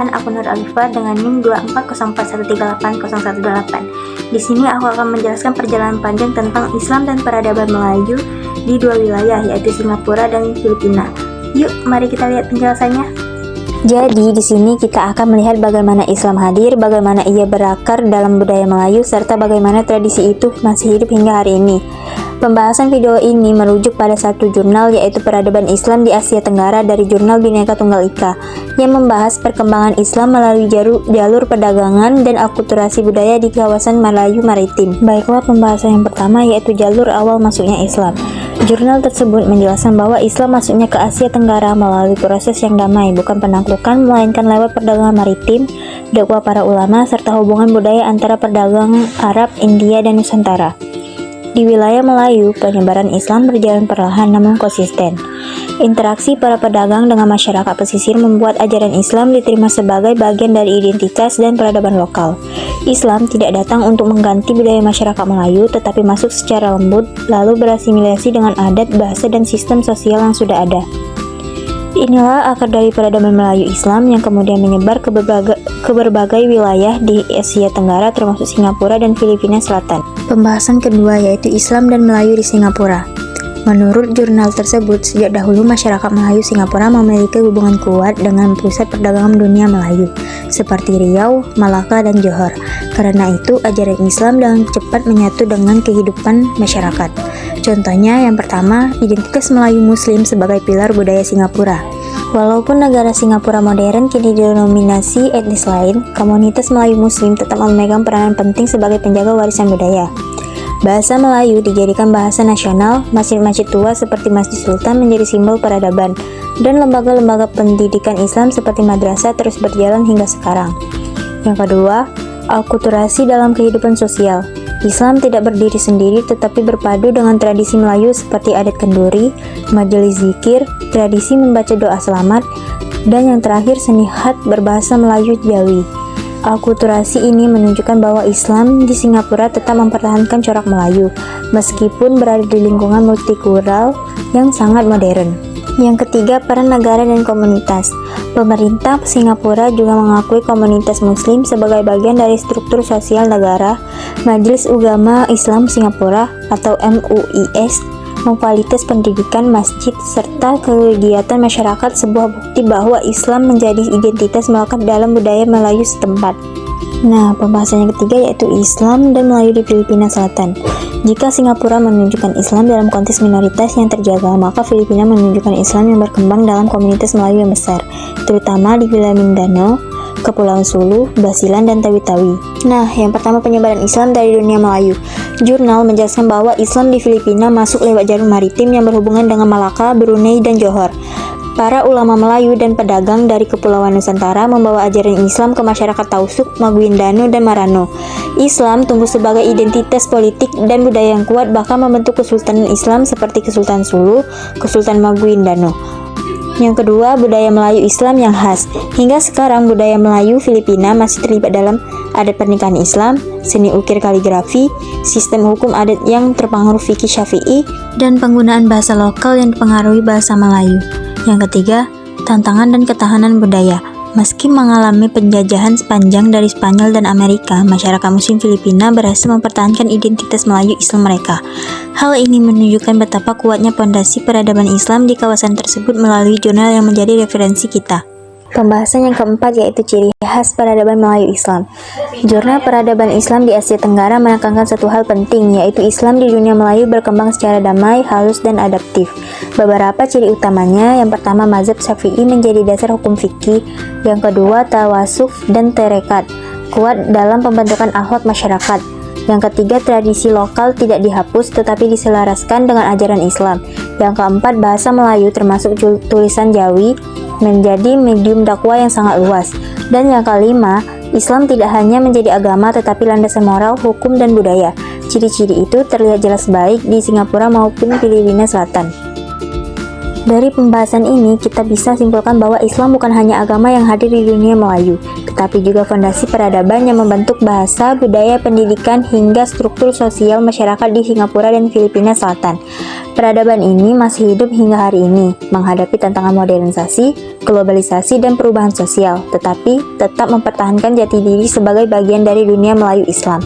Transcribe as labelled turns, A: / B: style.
A: dengan akun Nur Alifa dengan NIM 24041380118. Di sini aku akan menjelaskan perjalanan panjang tentang Islam dan peradaban Melayu di dua wilayah, yaitu Singapura dan Filipina. Yuk, mari kita lihat penjelasannya. Jadi di sini kita akan melihat bagaimana Islam hadir, bagaimana ia berakar dalam budaya Melayu, serta bagaimana tradisi itu masih hidup hingga hari ini. Pembahasan video ini merujuk pada satu jurnal, yaitu Peradaban Islam di Asia Tenggara dari Jurnal Bhinneka Tunggal Ika, yang membahas perkembangan Islam melalui jalur perdagangan dan akulturasi budaya di kawasan Melayu Maritim. Baiklah, pembahasan yang pertama yaitu jalur awal masuknya Islam. Jurnal tersebut menjelaskan bahwa Islam masuknya ke Asia Tenggara melalui proses yang damai, bukan penaklukan, melainkan lewat perdagangan maritim, dakwah para ulama, serta hubungan budaya antara pedagang Arab, India, dan Nusantara. Di wilayah Melayu, penyebaran Islam berjalan perlahan namun konsisten. Interaksi para pedagang dengan masyarakat pesisir membuat ajaran Islam diterima sebagai bagian dari identitas dan peradaban lokal. Islam tidak datang untuk mengganti budaya masyarakat Melayu, tetapi masuk secara lembut, lalu berasimilasi dengan adat, bahasa, dan sistem sosial yang sudah ada. Inilah akar dari peradaban Melayu Islam yang kemudian menyebar ke berbagai wilayah di Asia Tenggara termasuk Singapura dan Filipina Selatan. Pembahasan kedua yaitu Islam dan Melayu di Singapura. Menurut jurnal tersebut, sejak dahulu masyarakat Melayu Singapura memiliki hubungan kuat dengan pusat perdagangan dunia Melayu, seperti Riau, Malaka, dan Johor. Karena itu, ajaran Islam dengan cepat menyatu dengan kehidupan masyarakat. Contohnya, yang pertama, identitas Melayu Muslim sebagai pilar budaya Singapura. Walaupun negara Singapura modern kini didominasi etnis lain, komunitas Melayu Muslim tetap memegang peranan penting sebagai penjaga warisan budaya. Bahasa Melayu dijadikan bahasa nasional, masjid-masjid tua seperti Masjid Sultan menjadi simbol peradaban, dan lembaga-lembaga pendidikan Islam seperti madrasah terus berjalan hingga sekarang. Yang kedua, akulturasi dalam kehidupan sosial. Islam tidak berdiri sendiri tetapi berpadu dengan tradisi Melayu seperti adat kenduri, majelis zikir, tradisi membaca doa selamat, dan yang terakhir seni khat berbahasa Melayu Jawi. Akulturasi ini menunjukkan bahwa Islam di Singapura tetap mempertahankan corak Melayu, meskipun berada di lingkungan multikultural yang sangat modern. Yang ketiga, peran negara dan komunitas. Pemerintah Singapura juga mengakui komunitas Muslim sebagai bagian dari struktur sosial negara. Majelis Ugama Islam Singapura atau MUIS kualitas pendidikan masjid serta kegiatan masyarakat sebuah bukti bahwa Islam menjadi identitas melekat dalam budaya Melayu setempat. Nah, pembahasan yang ketiga yaitu Islam dan Melayu di Filipina Selatan. Jika Singapura menunjukkan Islam dalam konteks minoritas yang terjaga, maka Filipina menunjukkan Islam yang berkembang dalam komunitas Melayu yang besar, terutama di wilayah Mindanao, Kepulauan Sulu, Basilan, dan Tawi-Tawi. Nah, yang pertama penyebaran Islam dari dunia Melayu. Jurnal menjelaskan bahwa Islam di Filipina masuk lewat jalur maritim yang berhubungan dengan Malaka, Brunei, dan Johor. Para ulama Melayu dan pedagang dari Kepulauan Nusantara membawa ajaran Islam ke masyarakat Tausug, Maguindanao, dan Maranao. Islam tumbuh sebagai identitas politik dan budaya yang kuat, bahkan membentuk kesultanan Islam seperti Kesultanan Sulu, Kesultanan Maguindanao. Yang kedua, budaya Melayu Islam yang khas. Hingga sekarang budaya Melayu Filipina masih terlibat dalam adat pernikahan Islam, seni ukir kaligrafi, sistem hukum adat yang terpengaruh fikih Syafi'i, dan penggunaan bahasa lokal yang dipengaruhi bahasa Melayu. Yang ketiga, tantangan dan ketahanan budaya. Meski mengalami penjajahan sepanjang dari Spanyol dan Amerika, masyarakat Muslim Filipina berhasil mempertahankan identitas Melayu Islam mereka. Hal ini menunjukkan betapa kuatnya pondasi peradaban Islam di kawasan tersebut melalui jurnal yang menjadi referensi kita. Pembahasan yang keempat yaitu ciri khas peradaban Melayu Islam. Jurnal Peradaban Islam di Asia Tenggara menekankan satu hal penting, yaitu Islam di dunia Melayu berkembang secara damai, halus, dan adaptif. Beberapa ciri utamanya, yang pertama mazhab Syafi'i menjadi dasar hukum fikih, yang kedua tawasuf dan tarekat, kuat dalam pembentukan akhlak masyarakat. Yang ketiga, tradisi lokal tidak dihapus tetapi diselaraskan dengan ajaran Islam. Yang keempat, bahasa Melayu termasuk tulisan Jawi menjadi medium dakwah yang sangat luas. Dan yang kelima, Islam tidak hanya menjadi agama tetapi landasan moral, hukum, dan budaya. Ciri-ciri itu terlihat jelas baik di Singapura maupun Filipina Selatan. Dari pembahasan ini, kita bisa simpulkan bahwa Islam bukan hanya agama yang hadir di dunia Melayu, tetapi juga fondasi peradaban yang membentuk bahasa, budaya, pendidikan, hingga struktur sosial masyarakat di Singapura dan Filipina Selatan. Peradaban ini masih hidup hingga hari ini, menghadapi tantangan modernisasi, globalisasi dan perubahan sosial, tetapi tetap mempertahankan jati diri sebagai bagian dari dunia Melayu Islam.